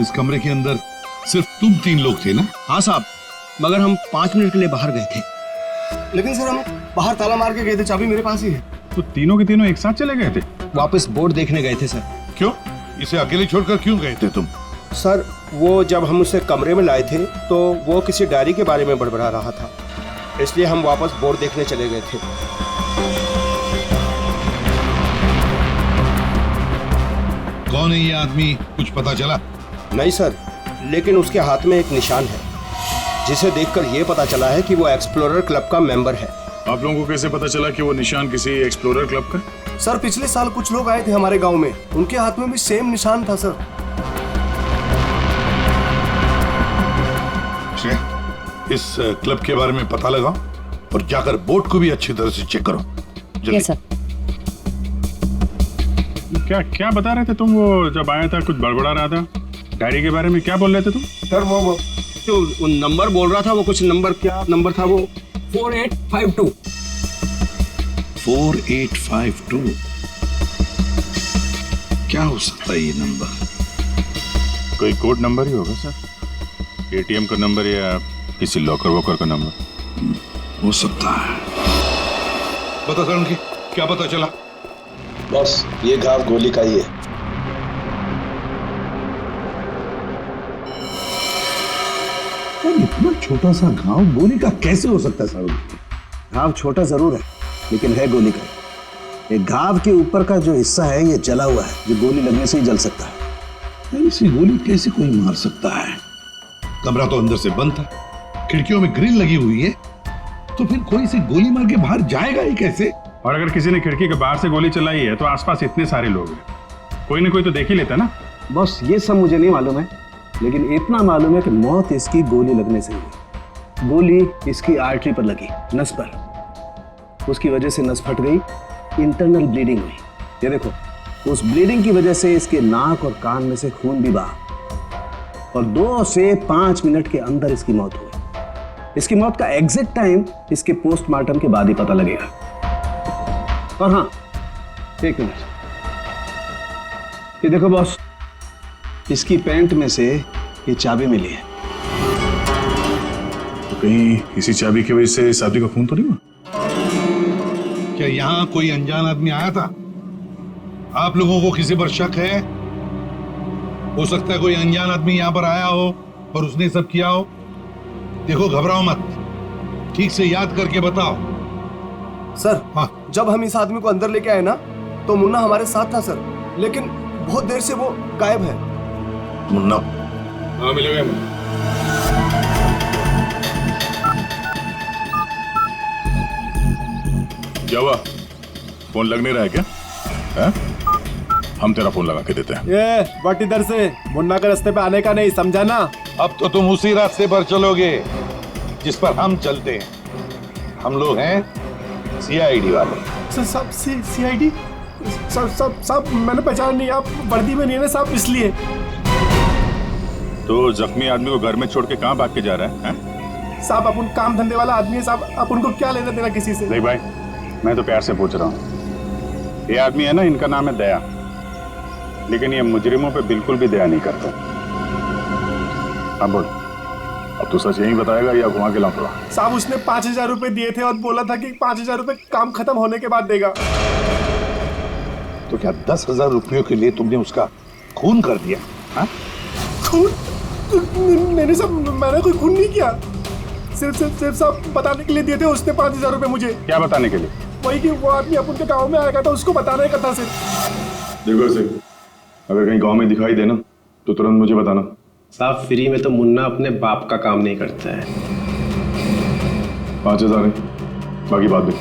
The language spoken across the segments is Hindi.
इस कमरे के अंदर सिर्फ तुम 3 लोग थे ना? हाँ साहब, मगर हम 5 मिनट के लिए बाहर गए थे। लेकिन सर हम बाहर ताला मार के गए थे, चाबी मेरे पास ही है। तो तीनों के तीनों एक साथ चले गए थे? वापस बोर्ड देखने गए थे सर। क्यों? इसे अकेले छोड़कर क्यों गए थे तुम? सर वो जब हम उसे कमरे में लाए थे तो वो किसी डायरी के बारे में बड़बड़ा रहा था, इसलिए हम वापस बोर्ड देखने चले गए थे। कौन है ये आदमी, कुछ पता चला? नहीं सर, लेकिन उसके हाथ में एक निशान है जिसे देखकर ये पता चला है कि वो एक्सप्लोरर क्लब का मेंबर है। आप लोगों को कैसे पता चला कि वो निशान किसी एक्सप्लोरर क्लब का? सर पिछले साल कुछ लोग आए थे हमारे गांव में, उनके हाथ में भी सेम निशान था सर। इस क्लब के बारे में पता लगाओ और जाकर बोर्ड को भी अच्छी तरह से चेक करो। Yes sir. क्या क्या बता रहे थे तुम? वो जब आया था कुछ बड़बड़ा रहा था, डायरी के बारे में क्या बोल रहे थे तुम? सर वो जो नंबर बोल रहा था, वो कुछ नंबर, क्या नंबर था वो? 4852। 4852 क्या हो सकता है ये नंबर? कोई कोड नंबर ही होगा सर, एटीएम का नंबर या किसी लॉकर वॉकर का नंबर हो सकता है। बता करण की क्या पता चला? बस ये घाव गोली का ही है। इतना छोटा सा घाव गोली का कैसे हो सकता है साहब? घाव छोटा जरूर है लेकिन है गोली का। ये घाव के ऊपर का जो हिस्सा है ये जला हुआ है, जो गोली लगने से ही जल सकता है। इसे गोली कैसे कोई मार सकता है? कमरा तो अंदर से बंद था, खिड़कियों में ग्रिल लगी हुई है, तो फिर कोई से गोली मार के बाहर जाएगा ही कैसे? और अगर किसी ने खिड़की के बाहर से गोली चलाई है तो आसपास इतने सारे लोग हैं, कोई ना कोई तो देख ही लेता ना। बस ये सब मुझे नहीं मालूम है, लेकिन इतना मालूम है कि मौत इसकी गोली लगने से हुई। गोली इसकी आर्टरी पर लगी, नस पर। उसकी वजह से नस फट गई, इंटरनल ब्लीडिंग हुई। ये देखो, उस ब्लीडिंग की वजह से इसके नाक और कान में से खून भी बहा और 2 से 5 मिनट के अंदर इसकी मौत हुई। इसकी मौत का एग्जैक्ट टाइम इसके पोस्टमार्टम के बाद ही पता लगेगा। और हाँ, 1 मिनट, ये देखो बॉस, इसकी पैंट में से ये चाबी मिली है। तो कहीं इसी चाबी की वजह से शादी का खून तो नहीं हुआ? क्या यहाँ कोई अनजान आदमी आया था? आप लोगों को किसी पर शक है? हो सकता है कोई अनजान आदमी यहाँ पर आया हो और उसने सब किया हो। देखो घबराओ मत, ठीक से याद करके बताओ। सर हाँ, जब हम इस आदमी को अंदर लेके आए ना तो मुन्ना हमारे साथ था सर, लेकिन बहुत देर से वो गायब है। मुन्ना? हाँ मिलेगा। क्या हुआ, फोन लग नहीं रहा है क्या? है? हम तेरा फोन लगा के देते हैं। ये बट इधर से मुन्ना के रास्ते पे आने का नहीं, समझा ना? अब तो तुम उसी रास्ते पर चलोगे जिस पर हम चलते हैं। हम लोग हैं सीआईडी वाले। सब सीआईडी? सब मैंने पहचान नहीं, आप वर्दी में नहीं है ना साहब, इसलिए। तो जख्मी आदमी को घर में छोड़ के कहाँ भाग के जा रहा है? साहब अपन काम धंधे वाला आदमी है साहब, आप उनको क्या लेना देना किसी से? नहीं भाई, मैं तो प्यार से पूछ रहा हूँ। ये आदमी है ना, इनका नाम है दया, लेकिन ये मुजरिमों पे बिल्कुल भी दया नहीं करता। हाँ बोल, अब तो सच यही बताएगा या घुमा के लाऊंगा? साहब उसने 5000 रुपए दिए थे और बोला था कि 5000 रुपए काम खत्म होने के बाद देगा। तो क्या 10,000 रुपयों के लिए तुमने उसका खून कर दिया? हाँ? खून? नहीं साहब, मैंने कोई खून नहीं किया। सिर्फ साहब बताने के लिए दिए थे उसने 5000 रुपए मुझे। क्या बताने के लिए? वही कि वो आदमी अपन के गाँव में आएगा था, उसको बताने का था सिर्फ। देखो सिर्फ, अगर कहीं गांव में दिखाई देना तो तुरंत मुझे बताना। साहब फ्री में तो मुन्ना अपने बाप का काम नहीं करता है। 5000 है, बाकी बात देख।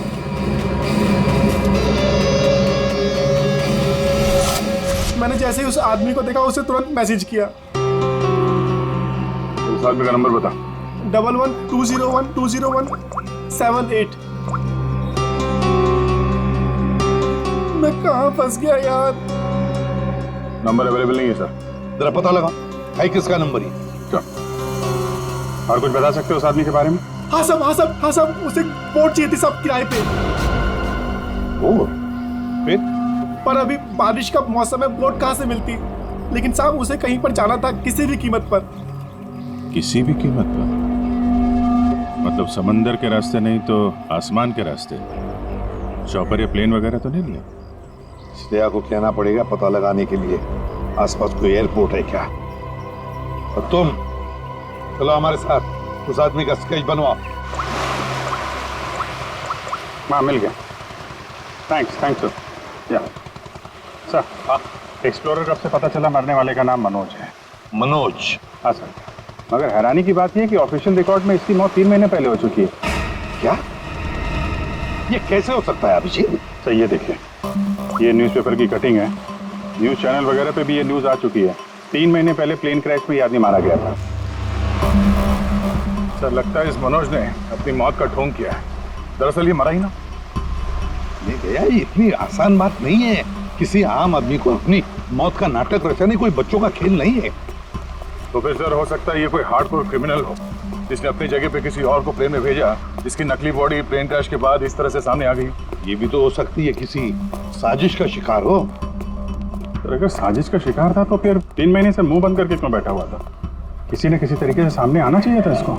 मैंने जैसे ही उस आदमी को देखा उसे तुरंत मैसेज किया। उस आदमी का नंबर बता। 1120120178। मैं कहाँ फंस गया यार? नंबर अवेलेबल नहीं है सर। जरा पता लगा है किसका नंबर ही? क्या और कुछ बता सकते हो उस आदमी के बारे में? हाँ साहब, उसे बोट चाहिए थी साहब किराए पे। फिर? पर अभी बारिश का मौसम है, बोट कहाँ से मिलती? लेकिन साहब उसे कहीं पर जाना था, किसी भी कीमत पर। किसी भी कीमत पर? मतलब समंदर के रास्ते नहीं तो आसमान के रास्ते? चॉपर या प्लेन वगैरह तो नहीं लिया? श्रेया को कहना पड़ेगा पता लगाने के लिए आसपास कोई एयरपोर्ट है क्या। और तुम चलो हमारे साथ, उस आदमी का स्केच बनवाओ। हाँ, मिल गया। Thanks sir. या सर, एक्सप्लोरर कब से पता चला मरने वाले का नाम मनोज है? मनोज? हाँ सर, मगर हैरानी की बात यह है कि ऑफिशियल रिकॉर्ड में इसकी मौत 3 महीने पहले हो चुकी है। क्या? ये कैसे हो सकता है अभिजीत? सर ये देखिए, ये न्यूज़पेपर की कटिंग है। न्यूज़ चैनल वगैरह पे भी ये न्यूज़ आ चुकी है। 3 महीने पहले प्लेन क्रैश में ये आदमी मारा गया था। सर लगता है इस मनोज ने अपनी मौत का ढोंग किया है। दरअसल ये मरा ही ना। नहीं भैया, ये इतनी आसान बात नहीं है। किसी आम आदमी को अपनी मौत का नाटक रचाने कोई बच्चों का खेल नहीं है। तो फिर सर हो सकता है ये कोई हार्डकोर क्रिमिनल हो जिसने अपनी जगह पे किसी और को प्लेन में भेजा, जिसकी नकली बॉडी प्लेन क्रैश के बाद इस तरह से सामने आ गई। ये भी तो हो सकती है किसी साजिश का शिकार हो। सर अगर साजिश का शिकार था तो फिर 3 महीने से मुंह बंद करके क्यों बैठा हुआ था? किसी न किसी तरीके से सामने आना चाहिए था इसको।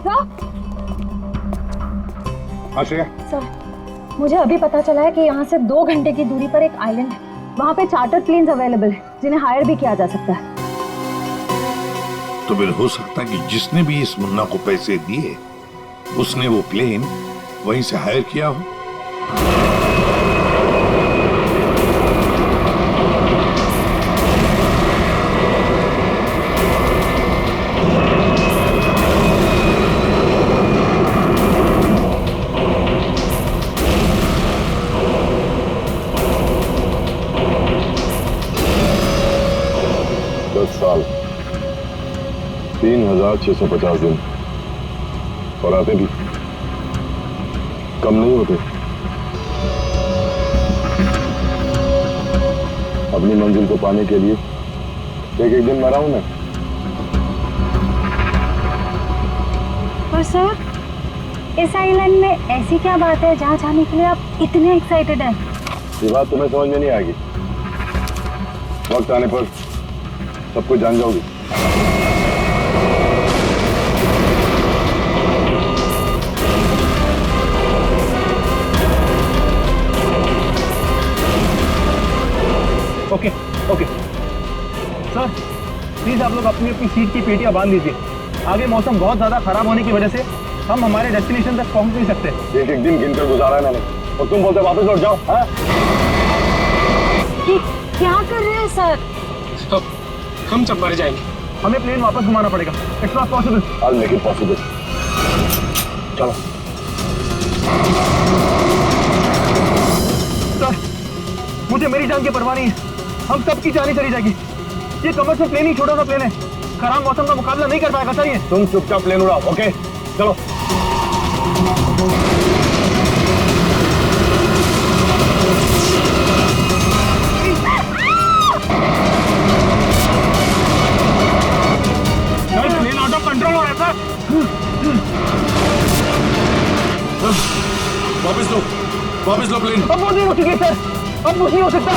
हाँ श्रेया। सर, मुझे अभी पता चला है कि यहाँ से 2 घंटे की दूरी पर एक आइलैंड है। वहाँ पे चार्टर प्लेन्स अवेलेबल है जिन्हें हायर भी किया जा सकता है। तो फिर हो सकता है कि जिसने भी इस मुन्ना को पैसे दिए उसने वो प्लेन वहीं से हायर किया हो। साल 3650 दिन और आते भी कम नहीं होते। अपनी मंजिल को पाने के लिए एक दिन मरा हूं मैं। पर सर, इस आइलैंड में ऐसी क्या बात है जहाँ जाने के लिए आप इतने एक्साइटेड हैं? ये बात तुम्हें समझ में नहीं आएगी। वक्त आने पर सब कुछ जान जाओगी। ओके सर, प्लीज आप लोग अपनी अपनी सीट की पेटियां बांध लीजिए। आगे मौसम बहुत ज्यादा खराब होने की वजह से हम हमारे डेस्टिनेशन तक पहुंच नहीं सकते। एक दिन गिनकर गुजारा है मैंने और तुम बोलते वापस लौट जाओ। हाँ? क्या कर रहे हैं सर? हम सब मर जाएंगे। हमें प्लेन वापस घुमाना पड़ेगा। It's not possible. I'll make it possible। चलो। सर, मुझे मेरी जान की परवाह नहीं है। हम सबकी जान ही चली जाएगी। ये कमर्शियल प्लेन ही छोटा सा प्लेन है, खराब मौसम का मुकाबला नहीं कर पाएगा सर ये। तुम चुपचाप प्लेन उड़ाओ। ओके चलो। प्लेन आउट ऑफ कंट्रोल हो रहा है सर। वापस लो प्लेन। अब वो नहीं हो चुकी सर, अब कुछ नहीं हो सकता।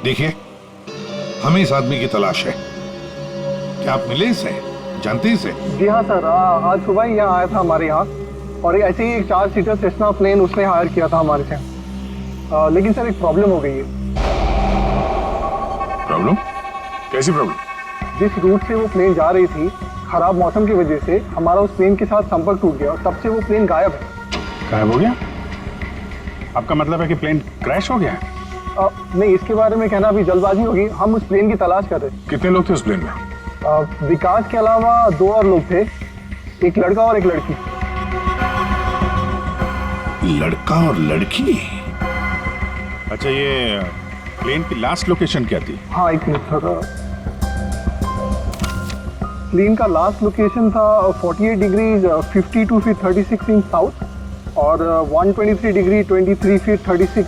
देखिए, हमें इस आदमी की तलाश है। क्या आप मिले इसे? जानते इसे? जी हाँ सर, आज सुबह ही यहाँ आया था हमारे यहाँ। और ऐसे ही एक 4 सीटर सेस्ना प्लेन उसने हायर किया था हमारे से। लेकिन सर एक प्रॉब्लम हो गई है। प्रॉब्लम? कैसी प्रॉब्लम? जिस रूट से वो प्लेन जा रही थी, खराब मौसम की वजह से हमारा उस प्लेन के साथ संपर्क टूट गया और तब से वो प्लेन गायब है। गायब हो गया? आपका मतलब है कि प्लेन क्रैश हो गया है? नहीं, इसके बारे में कहना अभी जल्दबाजी होगी। हम उस प्लेन की तलाश कर रहे थे। कितने लोग थे उस प्लेन में? विकास के अलावा 2 और लोग थे, एक लड़का और एक लड़की। लड़का और लड़की? अच्छा, ये प्लेन की लास्ट लोकेशन क्या थी? हाँ, एक मिनट सर। प्लेन का लास्ट लोकेशन था 48 डिग्री 52 फीट 36 इंच साउथ और 123 डिग्री 23 फीट 36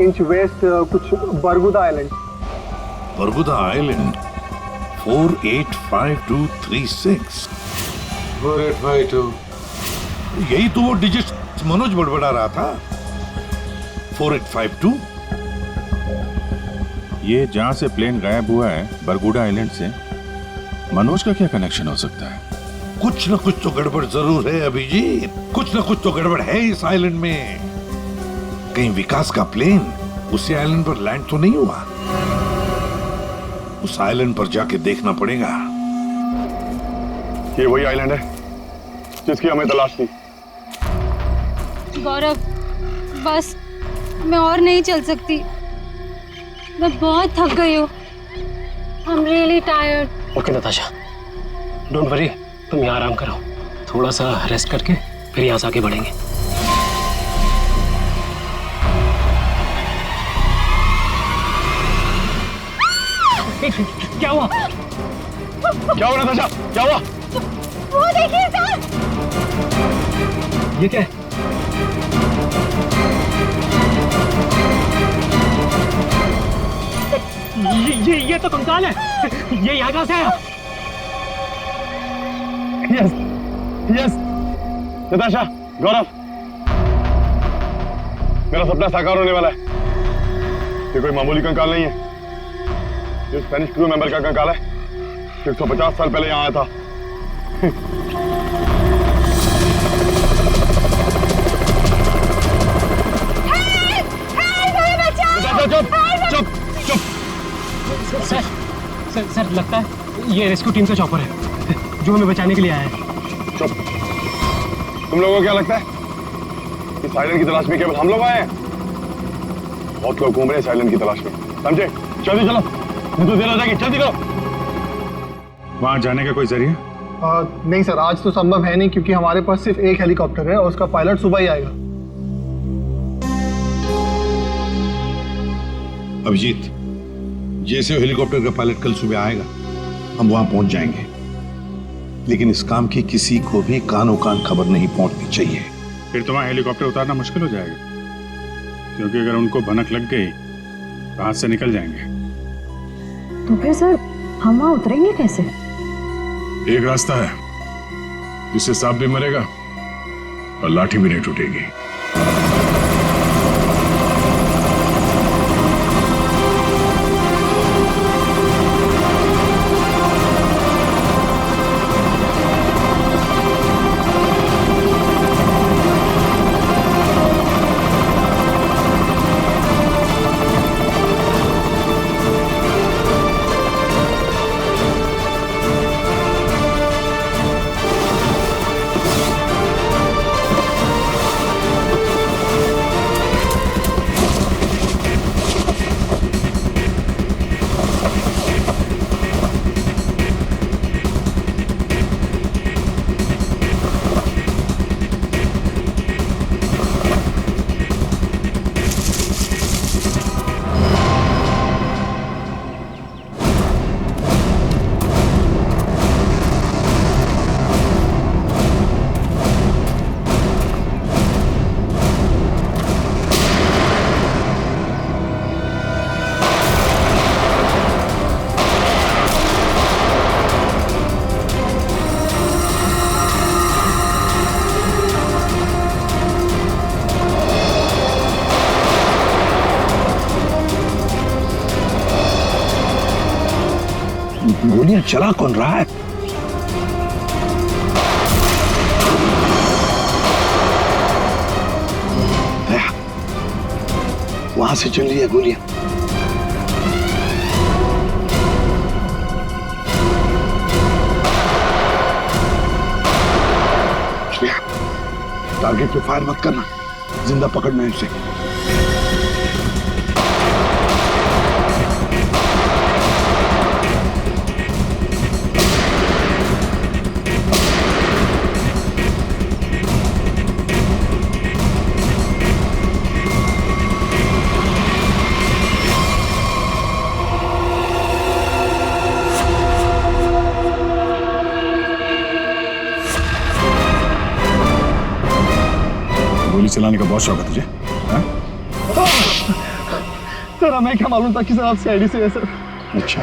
इंच वेस्ट, कुछ बरगुदा आइलैंड। बरगुदा आइलैंड 485236। 4852। यही तो वो डिजिट मनोज बड़बड़ा रहा था। 4852। ये जहां से प्लेन गायब हुआ है, बरगुडा आइलैंड से, मनोज का क्या कनेक्शन हो सकता है? कुछ न कुछ तो गड़बड़ जरूर है अभिजीत, कुछ न कुछ तो गड़बड़ है इस आइलैंड में। कहीं विकास का प्लेन उसी आइलैंड पर लैंड तो नहीं हुआ? उस आइलैंड पर जाके देखना पड़ेगा। ये वही आइलैंड है जिसकी हमें तलाश थी। गौरव, बस मैं और नहीं चल सकती, मैं बहुत थक गई हूँ। I am really tired. Okay Natasha, don't worry, तुम यहाँ आराम करो, थोड़ा सा रेस्ट करके फिर यहाँ से आगे बढ़ेंगे। क्या हुआ? क्या हुआ नताशा? क्या हुआ? वो देखिए सर। ये क्या है? ये तो कंकाल है। ये यहाँ कहाँ से आया? यस यस नताशा, गौरव, मेरा सपना साकार होने वाला है। ये कोई मामूली कंकाल नहीं है, ये स्पेनिश क्रू मेंबर का कंकाल है, 150 साल पहले यहाँ आया था। चुप चुप चुप। सर लगता है ये रेस्क्यू टीम का चॉपर है जो हमें बचाने के लिए आया है। चुप। तुम लोगों को क्या लगता है इस आइलैंड की तलाश में केवल हम लोग आए हैं? बहुत लोग घूम रहे हैं इस आइलैंड की तलाश में, समझे? जल्दी चलो, नहीं तो देर हो जाएगी। जल्दी करो। वहां जाने का कोई जरिया? नहीं सर, आज तो संभव है नहीं क्योंकि हमारे पास सिर्फ एक हेलीकॉप्टर है और उसका पायलट सुबह ही आएगा। अभिजीत, जैसे हेलीकॉप्टर का पायलट कल सुबह आएगा हम वहां पहुंच जाएंगे, लेकिन इस काम की किसी को भी कानो कान खबर नहीं पहुंचनी चाहिए। फिर तो वहां हेलीकॉप्टर उतारना मुश्किल हो जाएगा, क्योंकि अगर उनको भनक लग गई तो हाथ से निकल जाएंगे। तो फिर सर हम वहां उतरेंगे कैसे? एक रास्ता है जिससे सांप भी मरेगा और लाठी भी नहीं टूटेगी। गोलियां चला कौन रहा है? कहां से चल रही है गोलियां? श्रेया, टारगेट पे फायर मत करना, जिंदा पकड़ना है उसे। गोली चलाने का बहुत शौक है तुझे? हाँ? सर हमें क्या मालूम था कि सर आप सीआईडी से है सर। अच्छा,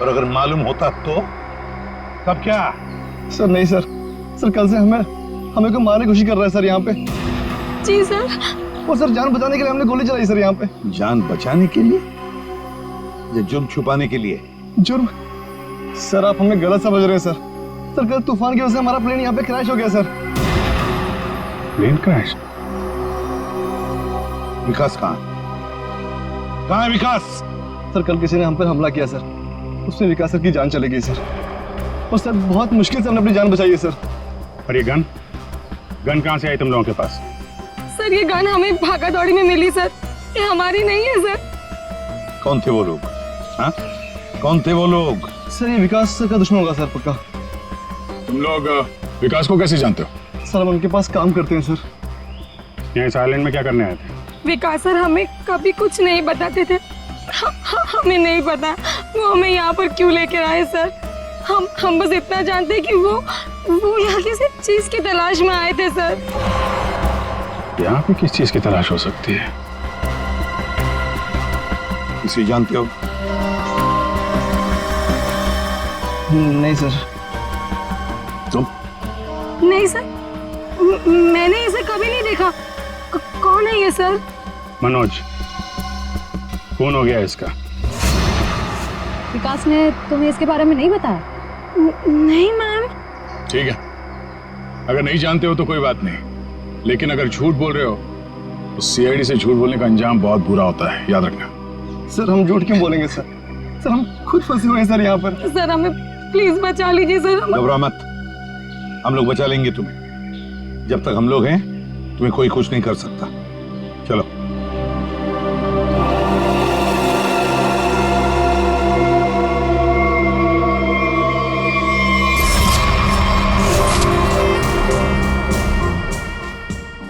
और अगर मालूम होता तो तब क्या? सर नहीं सर, सर कल से हमें को मारने की कोशिश कर रहा है सर यहाँ पे। जी सर। वो सर जान बचाने के लिए हमने गोली चलाई सर यहाँ पे। जान बचाने के लिए या जुर्म छुपाने के लिए? जुर्म? सर आप हमें गलत समझ रहे हैं सर। सर कल तूफान की वजह से हमारा प्लेन यहाँ पे क्रैश हो गया सर। Plane crash? विकास कहाँ है विकास? सर कल किसी ने हम पर हमला किया सर, उसमें विकास सर की जान चली गई सर। और सर बहुत मुश्किल से हमने अपनी जान बचाई है सर। और ये गन कहाँ से आई तुम लोगों के पास? सर ये गन हमें भागा दौड़ी में मिली सर, ये हमारी नहीं है सर। कौन थे वो लोग? हाँ, कौन थे वो लोग? सर ये विकास सर का दुश्मन होगा सर पक्का। तुम लोग विकास को कैसे जानते हो? सर हम उनके पास काम करते हैं सर। यहाँ इस आइलैंड में क्या करने आए थे? विकास सर हमें कभी कुछ नहीं बताते थे। हमें नहीं पता वो हमें यहाँ पर क्यों लेकर आए सर। हम बस इतना जानते हैं कि वो यहाँ किसी चीज की तलाश में आए थे सर। यहाँ पे किस चीज की तलाश हो सकती है? इसे जानते हो? नहीं सर। तुम? नहीं सर, मैंने इसे कभी नहीं देखा। कौन है ये सर? मनोज, कौन हो गया इसका? विकास ने तुम्हें इसके बारे में नहीं बताया? नहीं मैम। ठीक है, अगर नहीं जानते हो तो कोई बात नहीं, लेकिन अगर झूठ बोल रहे हो तो सीआईडी से झूठ बोलने का अंजाम बहुत बुरा होता है, याद रखना। सर हम झूठ क्यों बोलेंगे सर? सर हम खुद फंसे हुए हैं सर यहाँ पर। सर हमें प्लीज बचा लीजिए सर। घबरा मत, हम लोग बचा लेंगे तुम्हें। जब तक हम लोग हैं तुम्हें कोई कुछ नहीं कर सकता। चलो।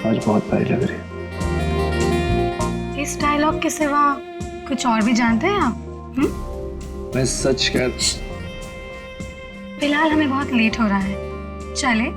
आज बहुत प्यारी लग रही है। इस डायलॉग के सिवा कुछ और भी जानते हैं आप? मैं सच कह, फिलहाल हमें बहुत लेट हो रहा है, चले?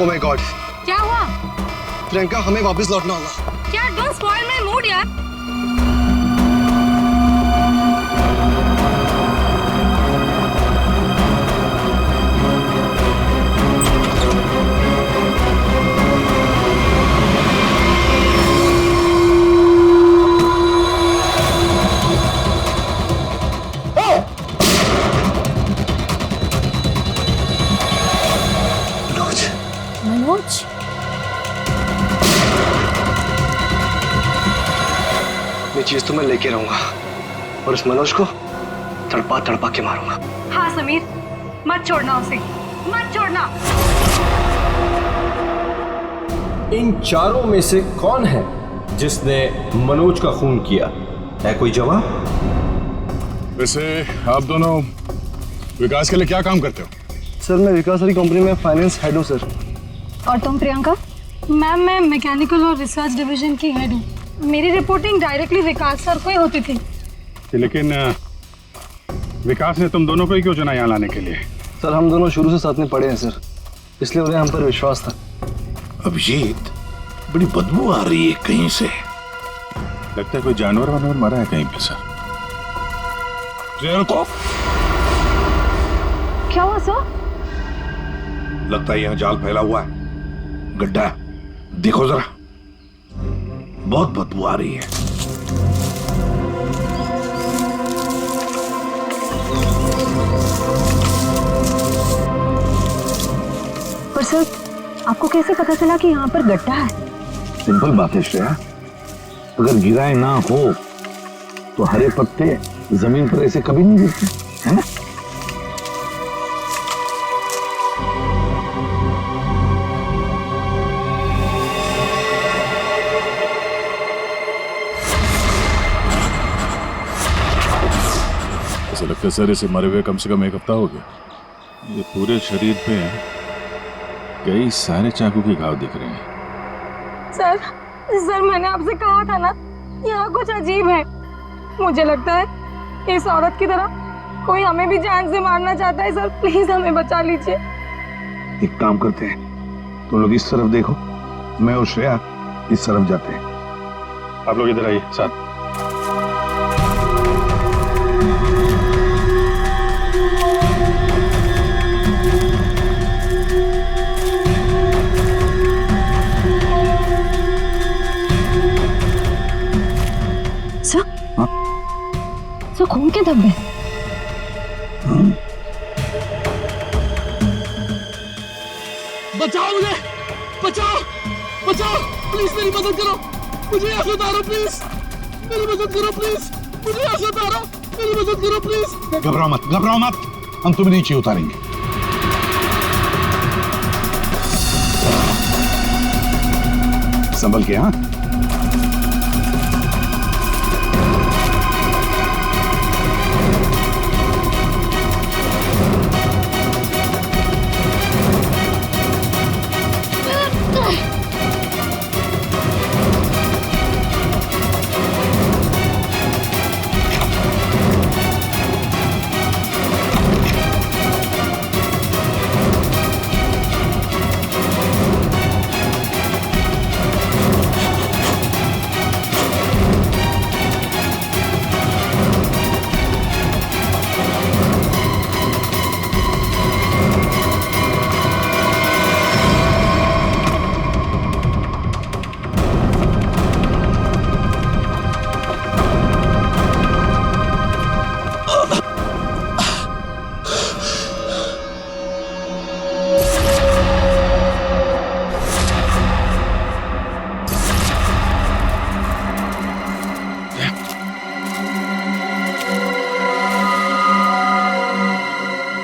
Oh my God! क्या हुआ? प्रियंका हमें वापस लौटना होगा। क्या डोंट स्पॉइल माय मूड यार। मनोज, ये चीज तो मैं लेके रहूंगा और इस मनोज को तड़पा तड़पा के मारूंगा। हाँ समीर, मत छोड़ना उसे, मत छोड़ना। इन चारों में से कौन है जिसने मनोज का खून किया? है कोई जवाब? वैसे आप दोनों विकास के लिए क्या काम करते हो? सर मैं विकास वाली कंपनी में फाइनेंस हेड हूँ सर। और तुम प्रियंका? मैम मैं मैकेनिकल और रिसर्च डिवीजन की हेड हूँ। मेरी रिपोर्टिंग डायरेक्टली विकास सर को ही होती थी। लेकिन विकास ने तुम दोनों को ही क्यों चुना यहाँ लाने के लिए? सर हम दोनों शुरू से साथ में पढ़े हैं सर, इसलिए उन्हें हम पर विश्वास था। अभिजीत, बड़ी बदबू आ रही है कहीं से। लगता है कोई जानवर वानवर मरा है कहीं पे सर। रुको, क्या हुआ सर? लगता है यहाँ जाल फैला हुआ है, गड्ढा है। देखो जरा, बहुत बदबू आ रही है। पर सर, आपको कैसे पता चला कि यहाँ पर गड्ढा है? सिंपल बात है श्रेया, अगर गिराए ना हो तो हरे पत्ते जमीन पर ऐसे कभी नहीं गिरते, है ना? ऐसा लगता है सर इसे मरे हुए कम से कम 1 हफ्ता हो गया। ये पूरे शरीर पे कई सारे चाकू के घाव दिख रहे हैं। सर मैंने आपसे कहा था ना, यहाँ कुछ अजीब है। मुझे लगता है इस औरत की तरह कोई हमें भी जान से मारना चाहता है। सर प्लीज हमें बचा लीजिए। एक काम करते हैं, तुम लोग इस तरफ देखो, मैं और श्रेया इस तरफ जाते हैं। आप लोग इधर आइए साथ। सर खून के धब्बे। बचाओ मुझे, बचाओ, बचाओ, प्लीज मेरी मदद करो, मुझे यहाँ से उतारो प्लीज, मेरी मदद करो प्लीज, मुझे यहाँ से उतारो, मेरी मदद करो प्लीज। घबराओ मत, घबराओ मत, हम तुम्हें नीचे उतारेंगे। संभल के। हाँ,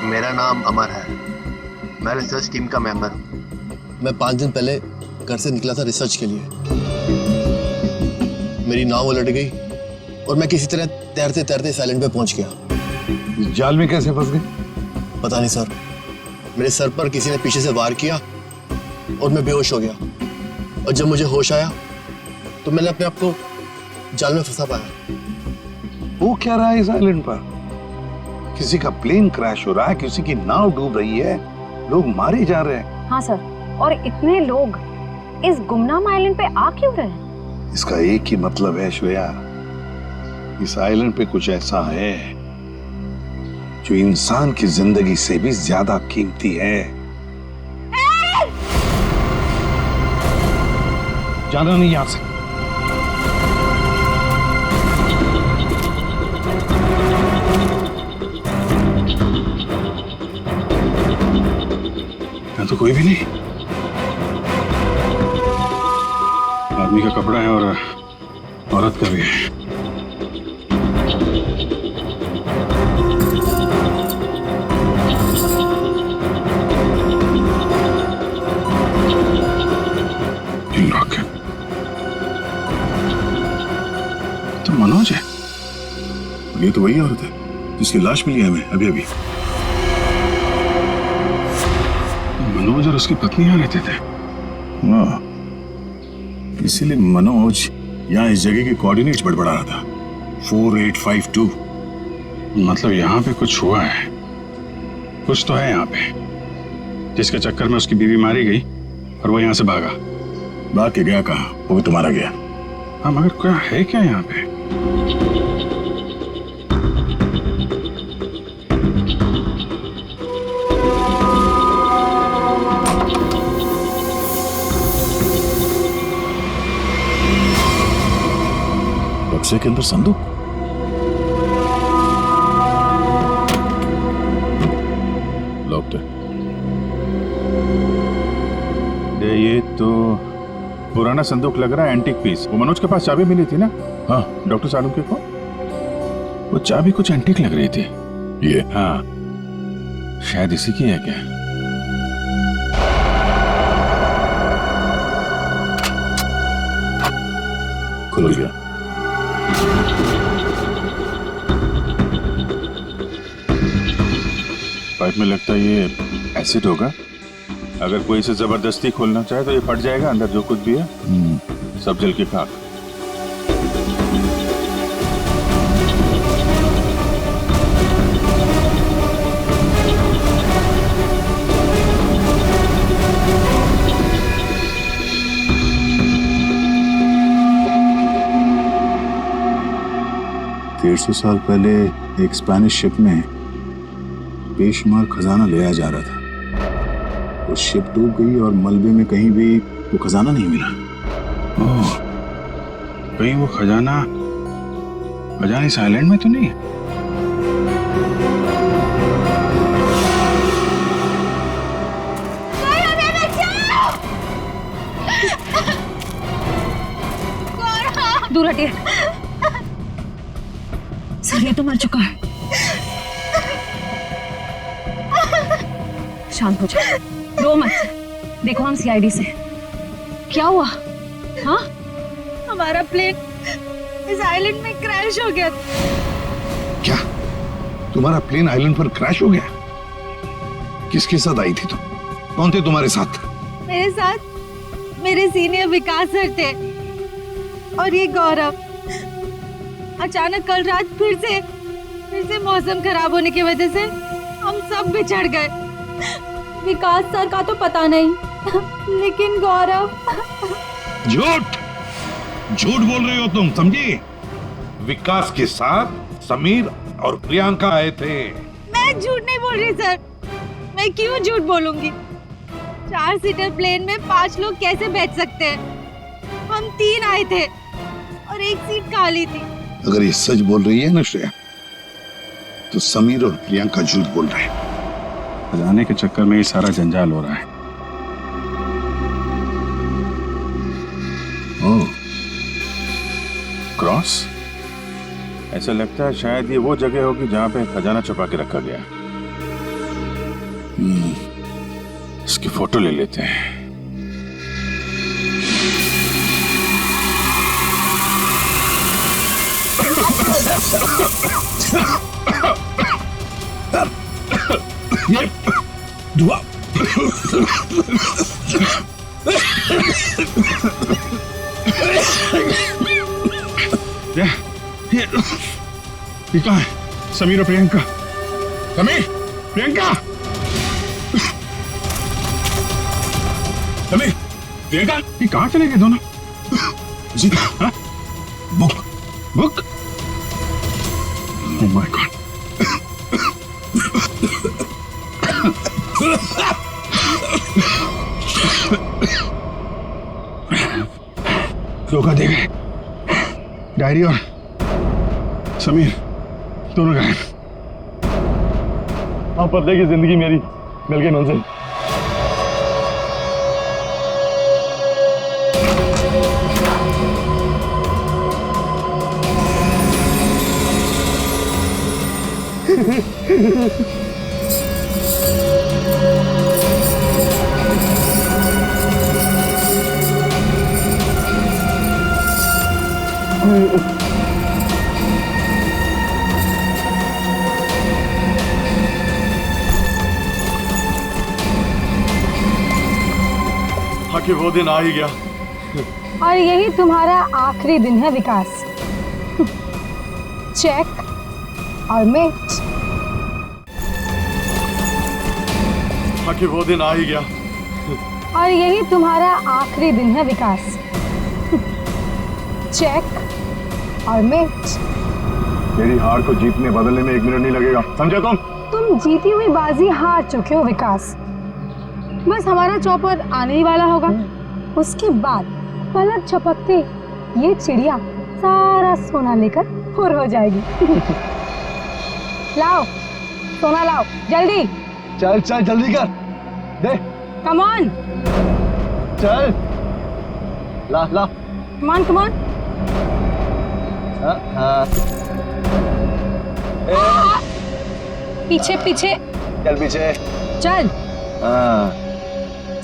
मेरा नाम अमर है, मैं रिसर्च टीम का मेंबर हूँ। मैं 5 दिन पहले घर से निकला था रिसर्च के लिए। मेरी नाव उलट गई और मैं किसी तरह तैरते तैरते इस आइलैंड पे पहुंच गया। जाल में कैसे फंस गए? पता नहीं सर, मेरे सर पर किसी ने पीछे से वार किया और मैं बेहोश हो गया। और जब मुझे होश आया तो मैंने अपने आप को जाल में फंसा पाया। वो क्या रहा है इस आइलैंड पर? किसी का प्लेन क्रैश हो रहा है, किसी की नाव डूब रही है, लोग मारे जा रहे हैं। हाँ सर, और इतने लोग इस गुमनाम आइलैंड पे आ क्यों रहे हैं? इसका एक ही मतलब है श्रेया, इस आइलैंड पे कुछ ऐसा है जो इंसान की जिंदगी से भी ज्यादा कीमती है। जाना नहीं यहां से। यहाँ तो कोई भी नहीं। आदमी का कपड़ा है और औरत का भी है। तो मनोज है, ये तो वही औरत है जिसकी लाश मिली है हमें अभी अभी। मनोज और उसकी पत्नी यहाँ रहते थे। इसीलिए मनोज यहाँ इस जगह के कोऑर्डिनेट्स बड़बड़ा रहा था। 4852। मतलब यहाँ पे कुछ हुआ है, कुछ तो है यहाँ पे, जिसके चक्कर में उसकी बीवी मारी गई और वो यहाँ से भागा। भाग के गया कहाँ? वो भी तुम्हारा गया। हाँ, मगर क्या है क्या यहाँ पे? बक्से के अंदर संदूक। लॉक्ड है। ये तो पुराना संदूक लग रहा है, एंटीक पीस। वो मनोज के पास चाबी मिली थी ना? हाँ, डॉक्टर सालुंके को वो चाबी कुछ एंटीक लग रही थी। ये हाँ, शायद इसी की है क्या? खुल गया। पाइप में लगता है ये एसिड होगा। अगर कोई इसे जबरदस्ती खोलना चाहे तो ये फट जाएगा। अंदर जो कुछ भी है सब जल के खाक। सौ साल पहले एक स्पेनिश शिप में बेशुमार खजाना ले आया जा रहा था। वो शिप डूब गई और मलबे में कहीं भी वो खजाना नहीं मिला। ओह, कहीं वो खजाना इस आइलैंड में तो नहीं है? दूर हटिए। सर, ये तो मर चुका है। शांत हो जाओ, रो मत। देखो हम सीआईडी से। क्या हुआ? हाँ, हमारा प्लेन इस आइलैंड में क्रैश हो गया। क्या तुम्हारा प्लेन आइलैंड पर क्रैश हो गया? किसके साथ आई थी तुम? कौन थे तुम्हारे साथ? मेरे साथ मेरे सीनियर विकास सर थे और ये गौरव। अचानक कल रात फिर से मौसम खराब होने की वजह से हम सब बिछड़ गए। विकास सर का तो पता नहीं, लेकिन गौरव। झूठ बोल रही हो तुम, समझी? विकास के साथ समीर और प्रियंका आए थे। मैं झूठ नहीं बोल रही सर। मैं क्यों झूठ बोलूंगी? 4 सीटर प्लेन में 5 लोग कैसे बैठ सकते हैं? हम 3 आए थे और एक सीट खाली थी। अगर ये सच बोल रही है ना श्रेया, तो समीर और प्रियंका झूठ बोल रहे हैं। खजाने के चक्कर में ये सारा जंजाल हो रहा है। ओह, क्रॉस। ऐसा लगता है शायद ये वो जगह होगी जहां पे खजाना छुपा के रखा गया। इसकी फोटो ले लेते हैं। ये धुआं। ये कहाँ है? समीर और प्रियंका। समीर, प्रियंका। समीर, प्रियंका, ये कहाँ चले गए दोनों? जी, हाँ? बुक। Oh my God. धोखा दे गए। डायरी और समीर दोनों गायब। हाँ, पर्दे की जिंदगी मेरी मिल गई मंजिल। आखिर वो दिन आ ही गया। और यही तुम्हारा आखिरी दिन है विकास। चेक और मेट। आखिर वो दिन आ ही गया। और यही तुम्हारा आखिरी दिन है विकास। चेक और मेट। मेरी हार को जीतने बदलने में 1 मिनट नहीं लगेगा, समझे तुम जीती हुई बाजी हार चुके हो विकास। बस हमारा चौपर आने ही वाला होगा। उसके बाद पलक झपकते ये चिड़िया सारा सोना लेकर फुर हो जाएगी। लाओ सोना लाओ जल्दी। चल चल जल्दी कर दे। Come on. चल ला ला। Come on come on. पीछे पीछे चल पीछे चल।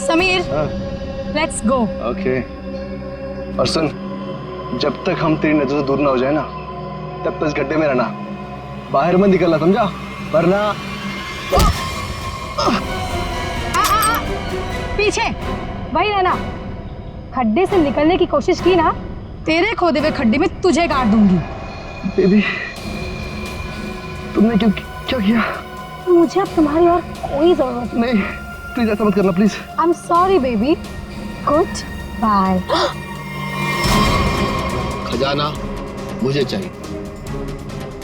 Sameer let's go. ओके। और सुन, जब तक हम तेरी नजर से दूर ना हो जाए ना, तब तक इस गड्ढे में रहना, बाहर मत निकलना, समझा? वरना पीछे वही रहना। खड्डे से निकलने की कोशिश की ना, तेरे खोदे हुए खड्डे में तुझे गाड़ दूंगी। बेबी तुमने क्या किया? मुझे अब तुम्हारी और कोई जरूरत नहीं। प्लीज ऐसा मत करना please. I am sorry baby. Goodbye. खजाना मुझे चाहिए।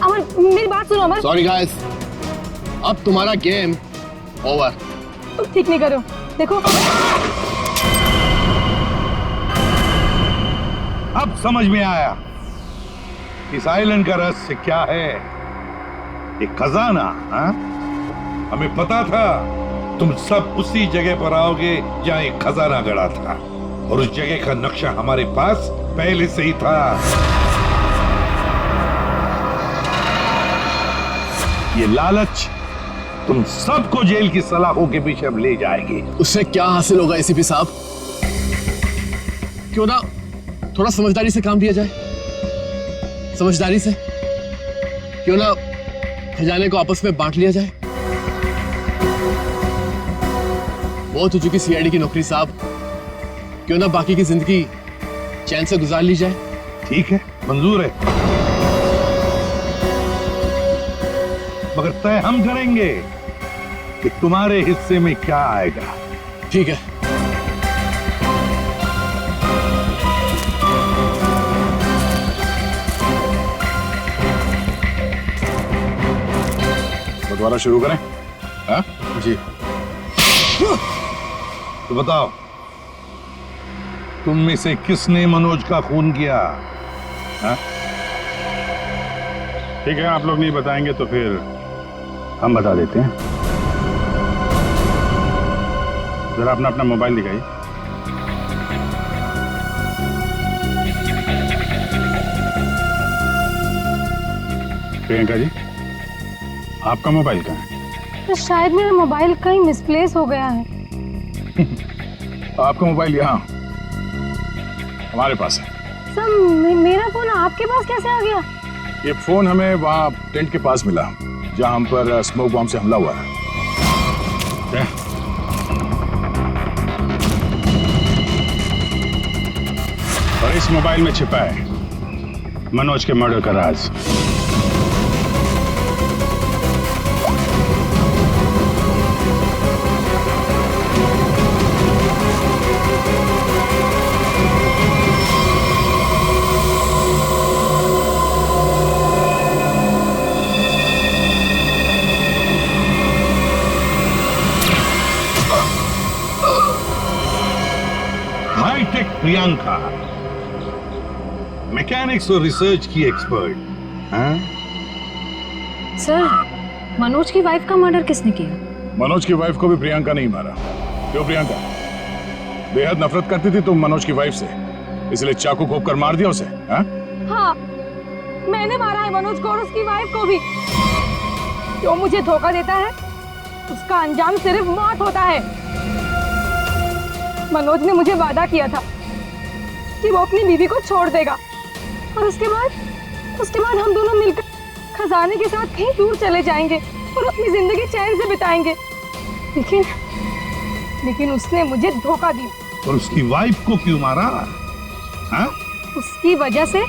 अमर मेरी बात सुनो अमर। सॉरी गाइस, अब तुम्हारा गेम ओवर। तुम ठीक नहीं करो। देखो अब समझ में आया इस आइलैंड का रहस्य क्या है। एक खजाना। हाँ? हमें पता था तुम सब उसी जगह पर आओगे जहां एक खजाना गड़ा था, और उस जगह का नक्शा हमारे पास पहले से ही था। ये लालच तुम सबको जेल की सलाखों के पीछे अब ले जाएगी। उससे क्या हासिल होगा एसीपी साहब? क्यों ना थोड़ा समझदारी से काम लिया जाए। समझदारी से क्यों ना खजाने को आपस में बांट लिया जाए। बहुत हो चुकी सीआईडी की नौकरी साहब, क्यों ना बाकी की जिंदगी चैन से गुजार ली जाए। ठीक है, मंजूर है, मगर तय हम करेंगे कि तुम्हारे हिस्से में क्या आएगा। ठीक है। तो दोबारा शुरू करें? हाँ जी। तो बताओ, तुम में से किसने मनोज का खून किया? हाँ? ठीक है, आप लोग नहीं बताएंगे तो फिर हम बता देते हैं। जरा अपना अपना मोबाइल दिखाइए। प्रियंका जी, आपका मोबाइल कहाँ है? तो शायद मेरा मोबाइल कहीं मिसप्लेस हो गया है। आपका मोबाइल यहाँ हमारे पास है। सर मेरा फोन आपके पास कैसे आ गया? ये फोन हमें वहाँ टेंट के पास मिला जहाँ हम पर स्मोक बॉम्ब से हमला हुआ है। और इस मोबाइल में छिपा है मनोज के मर्डर का राज। हाईटेक प्रियंका, मैकेनिक्स और रिसर्च की एक्सपर्ट। हाँ? सर, मनोज की वाइफ का मर्डर किसने किया? मनोज की वाइफ को भी प्रियंका नहीं मारा। क्यों प्रियंका? बेहद नफरत करती थी तुम मनोज की वाइफ से, इसलिए चाकू घोंप कर मार दिया उसे? हाँ? हाँ, मैंने मारा है मनोज को और उसकी वाइफ को भी। जो मुझे धोखा देता है उसका अंजाम सिर्फ मौत होता है। मनोज ने मुझे वादा किया था कि वो अपनी बीवी को छोड़ देगा, और उसके बाद हम दोनों मिलकर खजाने के साथ कहीं दूर चले जाएंगे और अपनी जिंदगी चैन से बिताएंगे। लेकिन उसने मुझे धोखा दिया। और उसकी वाइफ को क्यों मारा? हाँ? उसकी वजह से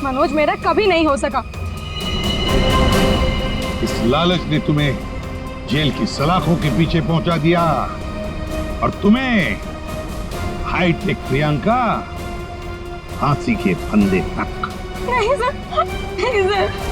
मनोज मेरा कभी नहीं हो सका। इस लालच ने तुम्हें जेल की सलाखों के पीछे पहुंचा दिया और तुम्हें हाईटेक प्रियंका फांसी के फंदे तक। नहीं सर, नहीं सर।